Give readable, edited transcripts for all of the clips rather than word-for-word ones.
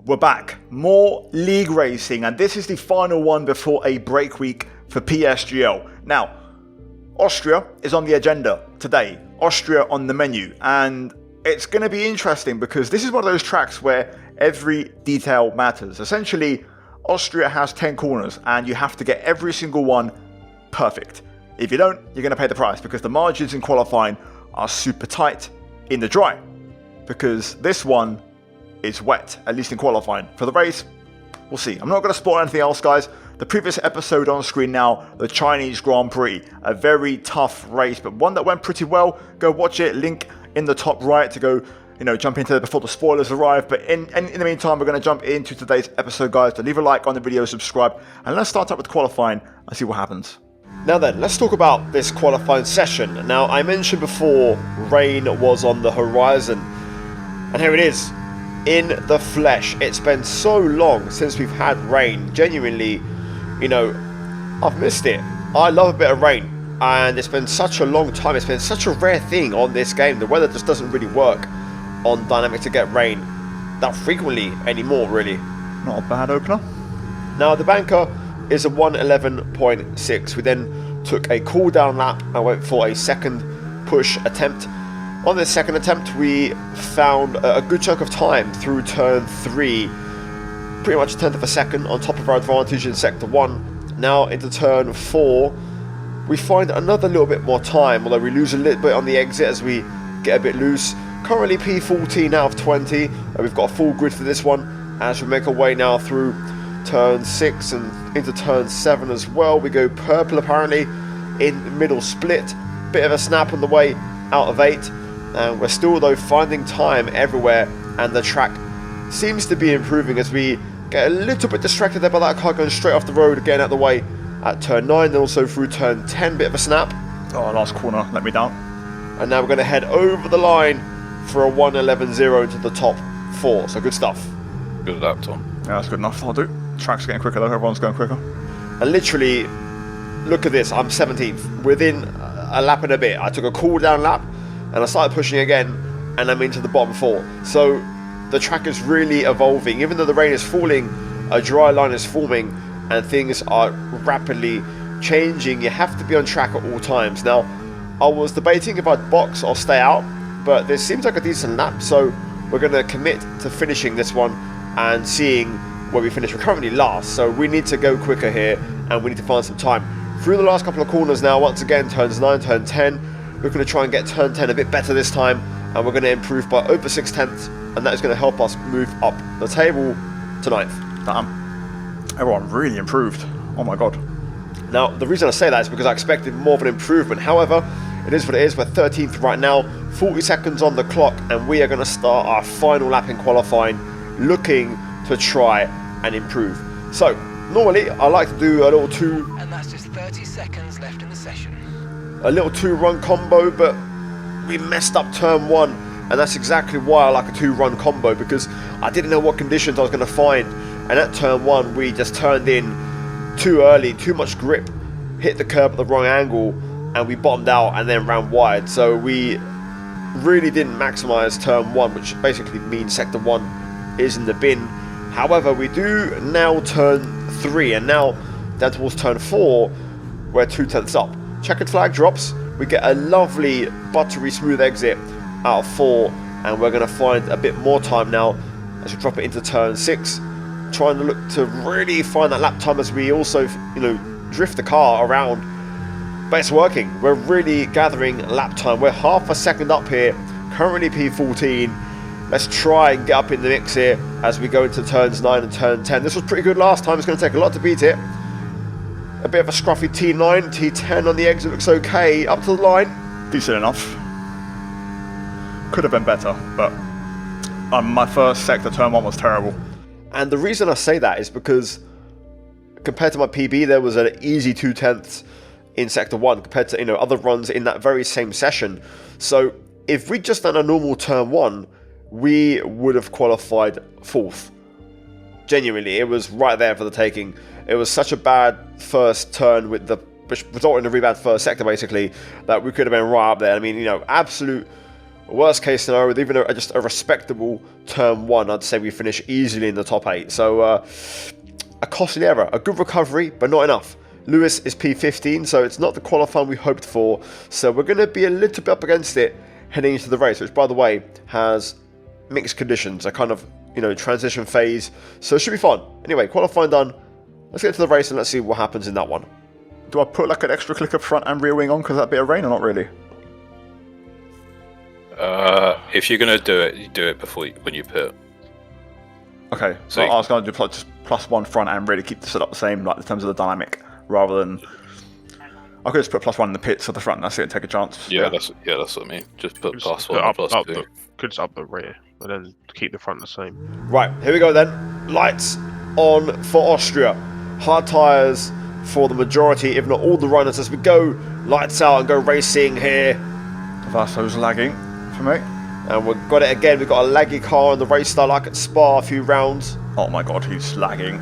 We're back. More league racing, and this is the final one before a break week for PSGL. Now, Austria is on the agenda today. Austria on the menu, and it's going to be interesting because this is one of those tracks where every detail matters. Essentially, Austria has 10 corners, and you have to get every single one perfect. If you don't, you're going to pay the price because the margins in qualifying are super tight in the dry. Because this one is wet, at least in qualifying. For the race, we'll see. I'm not going to spoil anything else, guys. The previous episode on screen now, the Chinese Grand Prix. A very tough race, but one that went pretty well. Go watch it, link in the top right to go, jump into it before the spoilers arrive. But in the meantime, we're going to jump into today's episode, guys. So leave a like on the video, subscribe, and let's start up with qualifying and see what happens. Now then, let's talk about this qualifying session. Now, I mentioned before, rain was on the horizon. And here it is. In the flesh. It's been so long since we've had rain. Genuinely, I've missed it. I love a bit of rain, and it's been such a long time. It's been such a rare thing on this game. The weather just doesn't really work on Dynamic to get rain that frequently anymore, really. Not a bad opener. Now, the banker is a 1:11.6. We then took a cool down lap and went for a second push attempt. On this second attempt, we found a good chunk of time through turn 3, pretty much a tenth of a second on top of our advantage in sector 1. Now into turn 4, we find another little bit more time, although we lose a little bit on the exit as we get a bit loose. Currently P14 out of 20, and we've got a full grid for this one as we make our way now through turn 6 and into turn 7 as well. We go purple apparently in middle split, bit of a snap on the way out of 8. And we're still, though, finding time everywhere, and the track seems to be improving as we get a little bit distracted there by that car going straight off the road, getting out of the way at turn 9, then also through turn 10, bit of a snap. Oh, last corner let me down. And now we're going to head over the line for a 1:11.0 into the top 4, so good stuff. Good lap, Tom. Yeah, that's good enough, that'll do. Track's getting quicker though, everyone's going quicker. And literally, look at this, I'm 17th, within a lap and a bit. I took a cool down lap, and I started pushing again, and I'm into the bottom 4. So the track is really evolving. Even though the rain is falling, a dry line is forming, and things are rapidly changing. You have to be on track at all times. Now, I was debating if I'd box or stay out, but this seems like a decent lap, so we're going to commit to finishing this one and seeing where we finish. We're currently last, so we need to go quicker here, and we need to find some time. Through the last couple of corners now, once again, turns 9, turn 10. We're going to try and get turn 10 a bit better this time, and we're going to improve by over 6/10, and that is going to help us move up the table to 9th. Damn. Everyone really improved. Oh my god. Now, the reason I say that is because I expected more of an improvement. However, it is what it is. We're 13th right now, 40 seconds on the clock, and we are going to start our final lap in qualifying, looking to try and improve. So, normally, I like to do a little 2... And that's just 30 seconds left in the session. A little 2-run combo, but we messed up turn 1, and that's exactly why I like a 2-run combo, because I didn't know what conditions I was going to find, and at turn 1 we just turned in too early, too much grip, hit the curb at the wrong angle, and we bottomed out and then ran wide. So we really didn't maximize turn 1, which basically means sector 1 is in the bin. However, we do now turn 3, and now down towards turn 4 we're 2/10 up. Checkered flag drops, we get a lovely buttery smooth exit out of 4, and we're going to find a bit more time now as we drop it into turn 6, trying to look to really find that lap time as we also drift the car around. But it's working, we're really gathering lap time. We're half a second up here, currently P14. Let's try and get up in the mix here as we go into turns 9 and turn 10. This was pretty good last time, it's going to take a lot to beat it. A bit of a scruffy T9, T10 on the exit looks okay. Up to the line. Decent enough. Could have been better, but my first sector turn 1 was terrible. And the reason I say that is because compared to my PB, there was an easy 2/10 in sector 1 compared to other runs in that very same session. So if we'd just done a normal turn 1, we would have qualified 4th. Genuinely, it was right there for the taking. It was such a bad first turn with which resulted in a really bad first sector basically, that we could have been right up there. I mean, absolute Worst case scenario, with even just a respectable turn 1, I'd say we finish easily in the top 8. So a costly error, a good recovery, but not enough. Lewis is P15, so it's not the qualifying we hoped for. So we're going to be a little bit up against it heading into the race, which, by the way, has mixed conditions, a kind of, transition phase. So it should be fun. Anyway, qualifying done. Let's get to the race and let's see what happens in that one. Do I put like an extra click of front and rear wing on because that bit of rain or not really? If you're going to do it, you do it when you pit. Okay, so I was going to do just +1 front and really keep the setup the same, like in terms of the dynamic, rather than I could just put +1 in the pits at the front. That's it. And take a chance. Yeah, that's what I mean. Just put +1 +2. Could just up the rear, but then keep the front the same. Right, here we go then. Lights on for Austria. Hard tyres for the majority, if not all the runners, as we go. Lights out and go racing here. Vasso's lagging for me. And we've got it again. We've got a laggy car on the race style like at Spa a few rounds. Oh my god, he's lagging.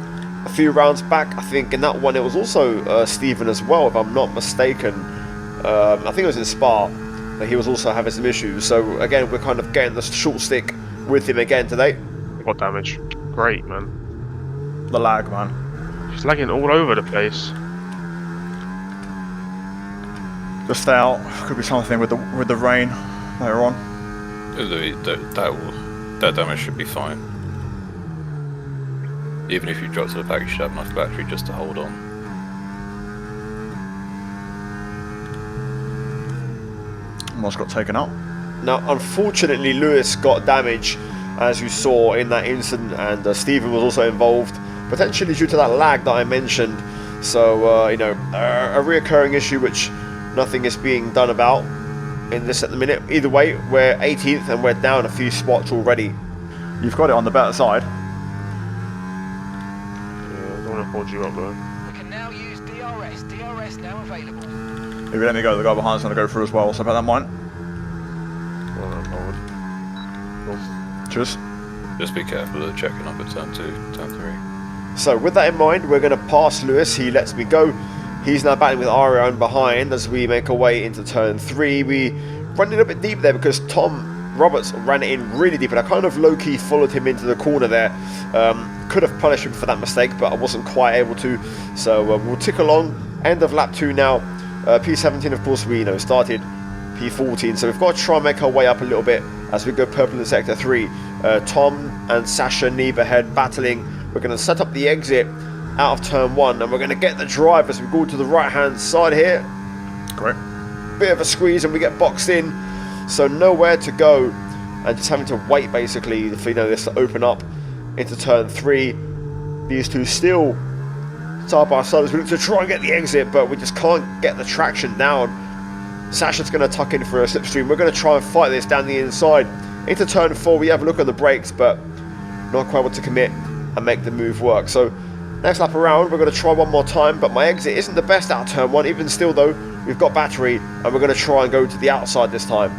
A few rounds back, I think in that one it was also Stephen as well, if I'm not mistaken. I think it was in Spa, but he was also having some issues. So again, we're kind of getting the short stick with him again today. What damage? Great, man. The lag, man. He's lagging all over the place. Just stay out. Could be something with the rain later on. That damage should be fine. Even if you drop to the back, you should have enough battery just to hold on. Almost got taken out. Now, unfortunately, Lewis got damage, as you saw in that incident, and Stephen was also involved, potentially due to that lag that I mentioned. So, a reoccurring issue which nothing is being done about in this at the minute. Either way, we're 18th and we're down a few spots already. You've got it on the better side. Yeah, I don't want to hold you up though. We can now use DRS. DRS now available. If you let me go, the guy behind's going to go through as well, so bear that in mind. Well, I'm forward. Cool. Cheers. Just be careful of checking up at turn 2, turn 3. So with that in mind, we're going to pass Lewis. He lets me go. He's now battling with Ariane behind as we make our way into turn 3. We run in a bit deep there because Tom Roberts ran it in really deep, and I kind of low-key followed him into the corner there. Could have punished him for that mistake, but I wasn't quite able to. So we'll tick along. End of lap 2 now. P17, of course, we started P14, so we've got to try and make our way up a little bit as we go purple in sector 3. Tom and Sasha Neeb ahead battling. We're going to set up the exit out of turn 1, and we're going to get the drive as we go to the right hand side here. Great. Bit of a squeeze and we get boxed in, so nowhere to go and just having to wait basically for this to open up into turn 3. These two still side by side as we look to try and get the exit, but we just can't get the traction down. Sasha's going to tuck in for a slipstream. We're going to try and fight this down the inside into turn 4. We have a look at the brakes, but not quite able to commit and make the move work. So next lap around, we're going to try one more time, but my exit isn't the best out of turn 1. Even still though, we've got battery and we're going to try and go to the outside this time.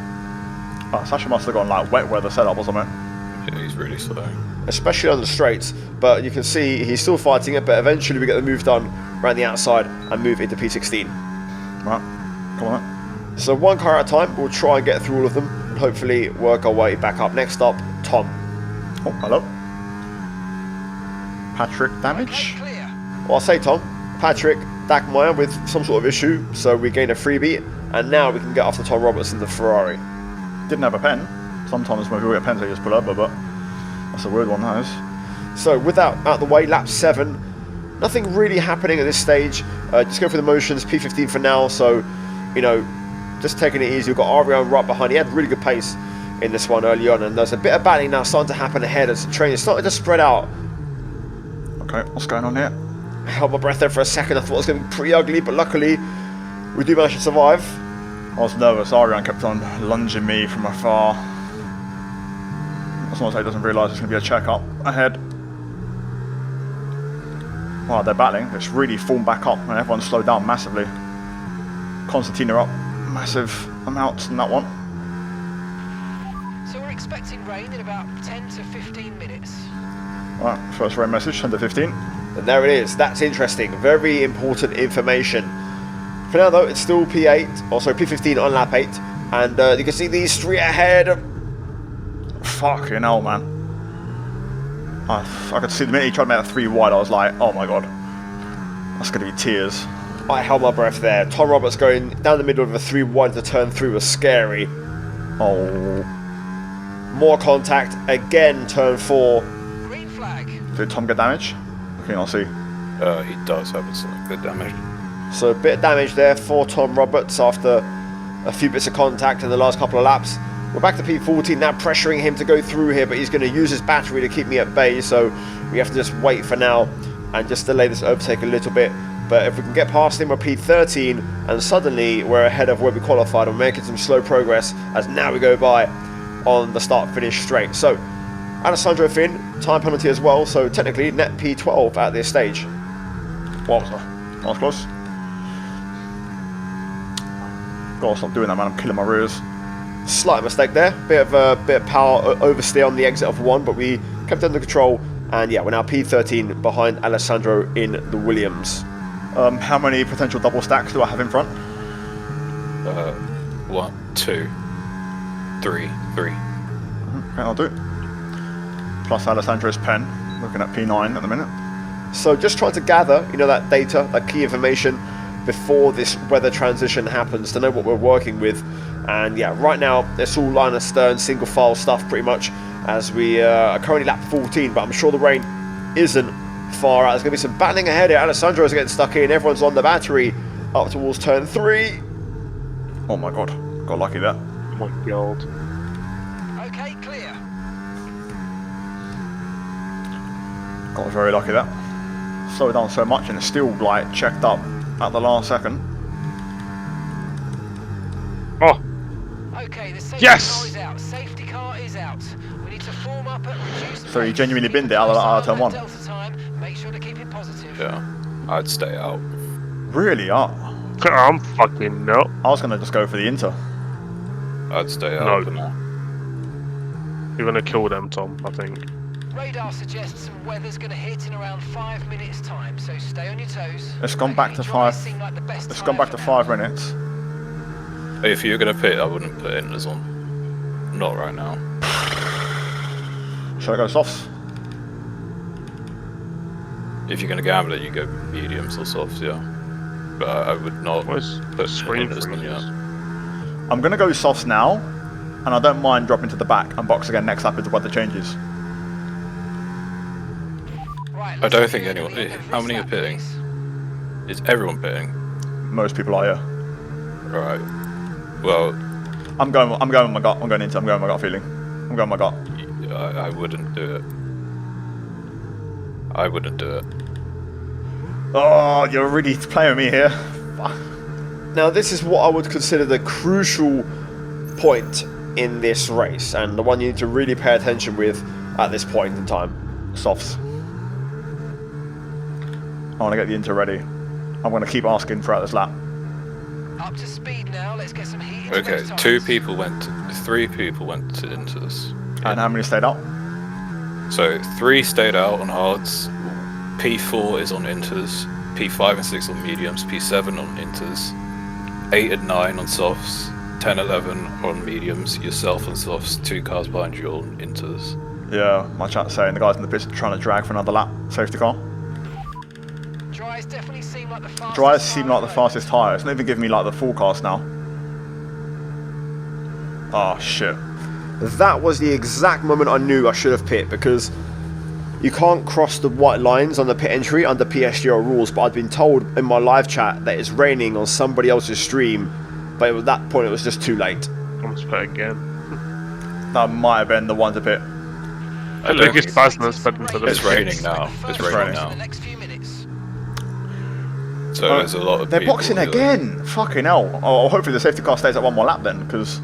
Oh, Sasha must have gone like wet weather setup or something. Yeah, he's really slow. Especially on the straights, but you can see he's still fighting it, but eventually we get the move done around the outside and move into P16. Right, come on then. So one car at a time, we'll try and get through all of them and hopefully work our way back up. Next up, Tom. Oh, hello. Patrick damage? Okay, clear. Well, I'll say Tom, Patrick, Dagmeyer with some sort of issue, so we gain a freebie, and now we can get after Tom Roberts in the Ferrari. Didn't have a pen. Sometimes when people get pens, they just pull over, but that's a weird one, that is. So with that out of the way, lap 7, nothing really happening at this stage. Just go through the motions, P15 for now, so, just taking it easy. We've got Ariane right behind. He had really good pace in this one early on, and there's a bit of battling now starting to happen ahead as the train is starting to spread out. Okay, what's going on here? I held my breath there for a second. I thought it was going to be pretty ugly, but luckily we do manage to survive. I was nervous. Ariane kept on lunging me from afar. Someone say doesn't realise there's going to be a check-up ahead. Wow, they're battling. It's really formed back up and everyone's slowed down massively. Constantina up massive amounts in that one. So we're expecting rain in about 10 to 15 minutes. Right, first rain message, 10 to 15. And there it is. That's interesting. Very important information. For now though, it's still P8, also P15 on lap 8. And you can see these three ahead. Fucking hell, man. I could see the minute he tried to make that 3 wide, I was like, oh my god. That's going to be tears. I held my breath there. Tom Roberts going down the middle of a 3 wide to turn 3 was scary. Oh. More contact. Again, turn 4. Green flag. Did Tom get damage? Okay, I'll see. He does have some good damage. So a bit of damage there for Tom Roberts after a few bits of contact in the last couple of laps. We're back to P14 now, pressuring him to go through here, but he's going to use his battery to keep me at bay, so we have to just wait for now and just delay this overtake a little bit. But if we can get past him, we're P13, and suddenly we're ahead of where we qualified. We're making some slow progress as now we go by on the start-finish straight. So Alessandro Finn, time penalty as well, so technically net P12 at this stage. What was that? That was close. Gotta stop doing that, man. I'm killing my rears. Slight mistake there, bit of power oversteer on the exit of 1, but we kept under control, and yeah, we're now P13 behind Alessandro in the Williams. How many potential double stacks do I have in front? 1, 2, 3. Okay, I'll do it. Plus Alessandro's pen, looking at P9 at the minute. So just trying to gather, you know, that data, that key information before this weather transition happens to know what we're working with. And yeah, right now it's all line astern, single file stuff pretty much, as we are currently lap 14, but I'm sure the rain isn't far out. There's going to be some battling ahead here. Alessandro's getting stuck in, everyone's on the battery up towards turn 3. Oh my god, got lucky there. Oh my god. Okay, clear. Got very lucky there. Slowed down so much and it's still like checked up at the last second. Oh, Okay, the safety Yes! car is out. Safety car is out. We need to form up at reduced So you pace. genuinely Keep binned the it out of close eye turn on 1? that Delta time. Make sure to keep it positive. Yeah, I'd stay out. Really? I'm fucking no. I was gonna just go for the Inter. I'd stay No. out for now. You're gonna kill them, Tom, I think. Radar suggests some weather's going to hit in around 5 minutes' time, so stay on your toes. It's gone back to Dry 5. seem like the best It's tyre gone back for to now. 5 minutes. If you're gonna pit, I wouldn't put Inters on. Not right now. Should I go softs? If you're gonna gamble it, you go mediums or softs, yeah. But I would not Where's put screen Inters on yet. freezes? I'm gonna go softs now, and I don't mind dropping to the back and box again next lap if the weather changes. Right, I don't let's think do anyone. the How many are restart, pitting? please. Is everyone pitting? Most people are, yeah. Right. Well, I'm going with my gut. I'm going with my gut feeling. I'm going with my gut. I wouldn't do it. I wouldn't do it. Oh, you're really playing with me here. Now this is what I would consider the crucial point in this race, and the one you need to really pay attention with at this point in time. Softs. I want to get the Inter ready. I'm going to keep asking throughout this lap. Up to speed now. Let's get some heat into Okay, those tyres. 3 people went to Inters. And how many stayed out? So 3 stayed out on hards. P4 is on Inters. P5 and 6 on mediums. P7 on Inters. 8 and 9 on softs. 10, 11 on mediums. Yourself on softs. 2 cars behind you on Inters. Yeah, my chat's saying the guys in the pits are trying to drag for another lap. Safety car. Dries definitely seem like the fastest. Dries seem like the tyre fastest tyre. It's not even giving me like the forecast now. Oh shit. That was the exact moment I knew I should have pit, because you can't cross the white lines on the pit entry under PSGL rules, but I'd been told in my live chat that it's raining on somebody else's stream, but at that point it was just too late. Almost pit again. That might have been the one to pit. The don't biggest think- person has sped into the It's pits. raining now. It's raining raining. in now. the next few minutes. So there's a lot of They're people boxing who are- again. Fucking hell. Oh, hopefully the safety car stays at one more lap then, because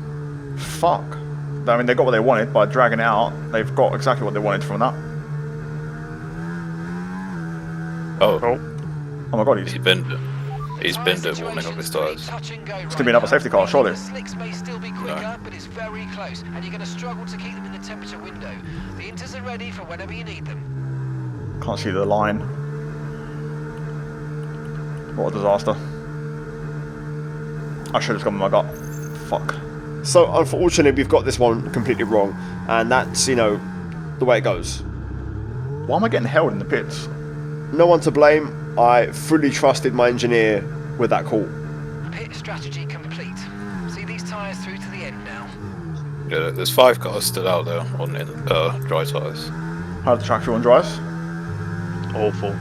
fuck. I mean, they got what they wanted by dragging it out. They've got exactly what they wanted from that. Oh, Oh, Oh my god, he's he's binned it. He's binned it, warming up his tyres. It's gonna be another safety car, surely. The slicks may still be quicker, but it's very close, and you're going to struggle to keep them in the temperature window. The Inters are ready for whenever you need them. can't see the line. What a disaster. I should have gone with my gut. Fuck. So unfortunately, we've got this one completely wrong, and that's, you know, the way it goes. Why am I getting held in the pits? No one to blame. I fully trusted my engineer with that call. Pit strategy complete. See these tyres through to the end now. Yeah, there's 5 cars still out there on dry tyres. How the track feel on dries? Awful.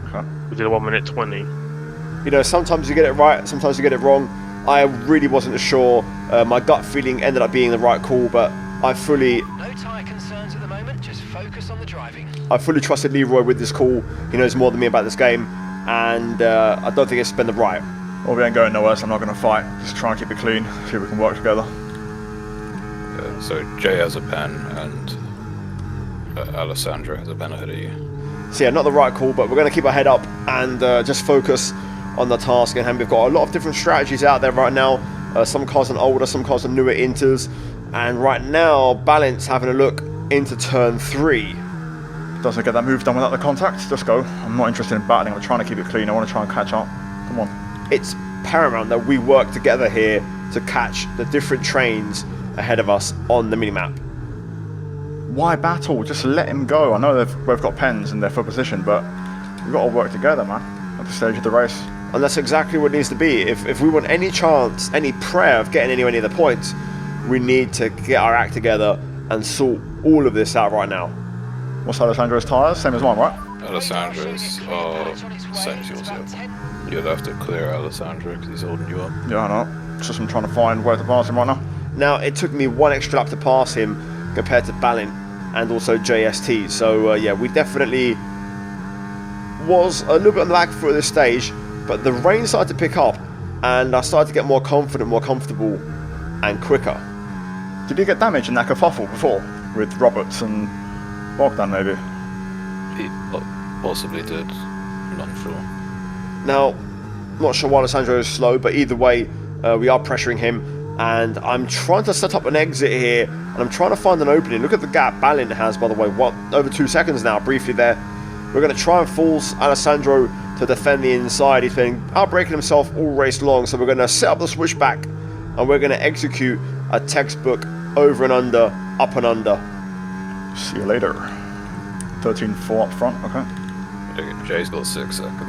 Okay. We did a 1 minute 20. You know, sometimes you get it right, sometimes you get it wrong. I really wasn't sure. My gut feeling ended up being the right call, but I fully No tyre concerns at the moment, just focus on the driving. trusted Leroy with this call. He knows more than me about this game, and I don't think it's been the right. Well, we ain't going nowhere, so I'm not going to fight. Just try and keep it clean, see if we can work together. Yeah, so Jay has a pen and Alessandro has a pen ahead of you. So yeah, not the right call, but we're going to keep our head up and just focus on the task at hand. We've got a lot of different strategies out there right now. Some cars are older, some cars are newer inters, and right now Balint's having a look into turn 3. Doesn't get that move done without the contact. Just go. I'm not interested in battling. I'm trying to keep it clean. I want to try and catch up. Come on. It's paramount that we work together here to catch the different trains ahead of us on the minimap. Why battle? Just let him go. I know they've both got pens and they're for position, but we've got to work together, man, at this stage of the race. And that's exactly what it needs to be. If we want any chance, any prayer of getting anywhere near the points, we need to get our act together and sort all of this out right now. What's Alessandro's tyres? Same as mine, right? Alessandro's are same as yours, yeah. You'll have to clear Alessandro because he's holding you up. Yeah, I know. It's just I'm trying to find where to pass him right now. Now, it took me 1 extra lap to pass him compared to Balint and also JST. So, yeah, we definitely was a little bit on the back foot at this stage, but the rain started to pick up and I started to get more confident, more comfortable and quicker. Did you get damage in that kerfuffle before? With Roberts and Bogdan, maybe? He possibly did. I'm not sure. Now, not sure why Alessandro is slow, but either way, we are pressuring him. And I'm trying to set up an exit here, and I'm trying to find an opening. Look at the gap Balint has, by the way, over 2 seconds now, briefly there. We're going to try and force Alessandro to defend the inside. He's been outbraking himself all race long, so we're going to set up the switchback, and we're going to execute a textbook over and under, up and under. See you later. 13.4 up front, okay. Jay's got 6 seconds.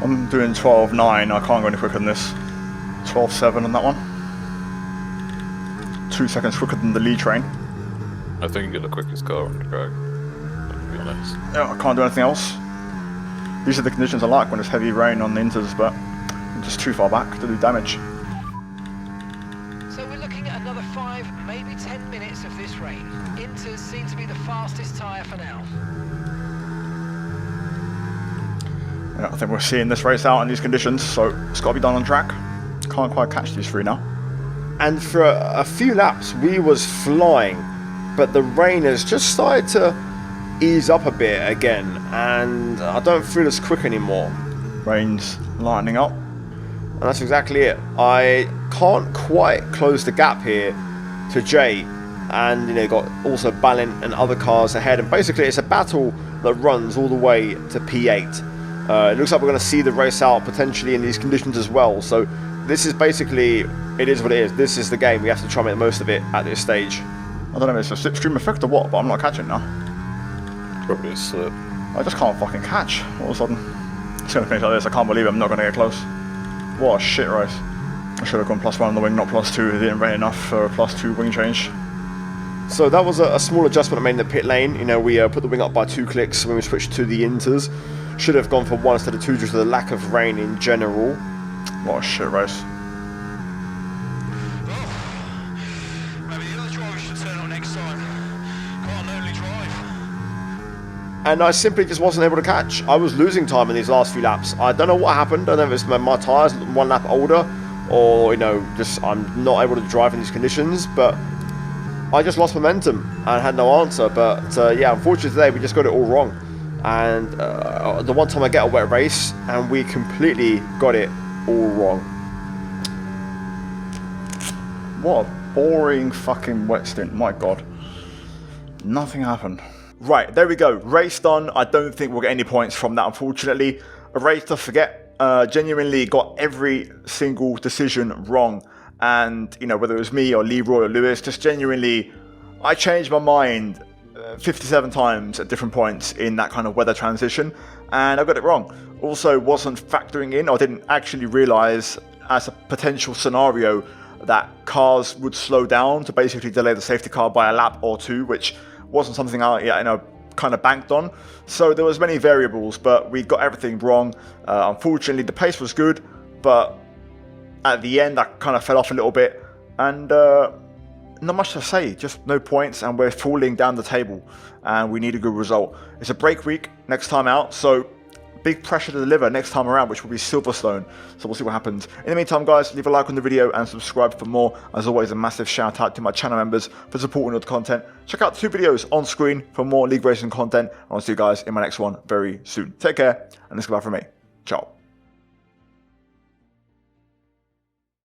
I'm doing 12.9, I can't go any quicker than this. 12.7 on that one. 2 seconds quicker than the lead train. I think you're the quickest car on the track, to be honest. Yeah, I can't do anything else. These are the conditions I like when it's heavy rain on the inters, but I'm just too far back to do damage. So we're looking at another 5, maybe 10 minutes of this rain. Inters seem to be the fastest tyre for now. Yeah, I think we're seeing this race out in these conditions, so it's got to be done on track. Can't quite catch these 3 now. And for a few laps, we was flying, but the rain has just started to ease up a bit again, and I don't feel as quick anymore. Rain's lightening up. And that's exactly it. I can't quite close the gap here to Jay, and you know, got also Balint and other cars ahead, and basically it's a battle that runs all the way to P8. It looks like we're going to see the race out potentially in these conditions as well, so this is basically, it is what it is. This is the game. We have to try and make the most of it at this stage. I don't know if it's a slipstream effect or what, but I'm not catching now. Probably a slip. I just can't fucking catch all of a sudden. It's going to finish like this. I can't believe I'm not going to get close. What a shit race. I should have gone +1 on the wing, not +2. It didn't rain enough for a +2 wing change. So that was a small adjustment I made in the pit lane. You know, we put the wing up by 2 clicks when we switched to the inters. Should have gone for 1 instead of 2 due to the lack of rain in general. What a shit race. Maybe the other driver should turn on next time. Can't only drive. And I simply just wasn't able to catch. I was losing time in these last few laps. I don't know what happened. I don't know if it's my tyres 1 lap older, or you know, just I'm not able to drive in these conditions. But I just lost momentum and had no answer. But yeah, unfortunately today we just got it all wrong. And the one time I get a wet race, and we completely got it all wrong. What a boring fucking wet stint. My god. Nothing happened. Right, there we go. Race done. I don't think we'll get any points from that, unfortunately. A race to forget. Genuinely got every single decision wrong. And, you know, whether it was me or Leroy or Lewis, just genuinely, I changed my mind 57 times at different points in that kind of weather transition, and I got it wrong. Also, wasn't factoring in, or didn't actually realise as a potential scenario that cars would slow down to basically delay the safety car by a lap or two, which wasn't something I kind of banked on. So there was many variables, but we got everything wrong. Unfortunately, the pace was good, but at the end I kind of fell off a little bit, and not much to say, just no points, and we're falling down the table, and we need a good result. It's a break week next time out, so big pressure to deliver next time around, which will be Silverstone, so we'll see what happens. In the meantime, guys, leave a like on the video and subscribe for more. As always, a massive shout out to my channel members for supporting all the content. Check out 2 videos on screen for more league racing content, and I'll see you guys in my next one very soon. Take care, and this is goodbye from me. Ciao.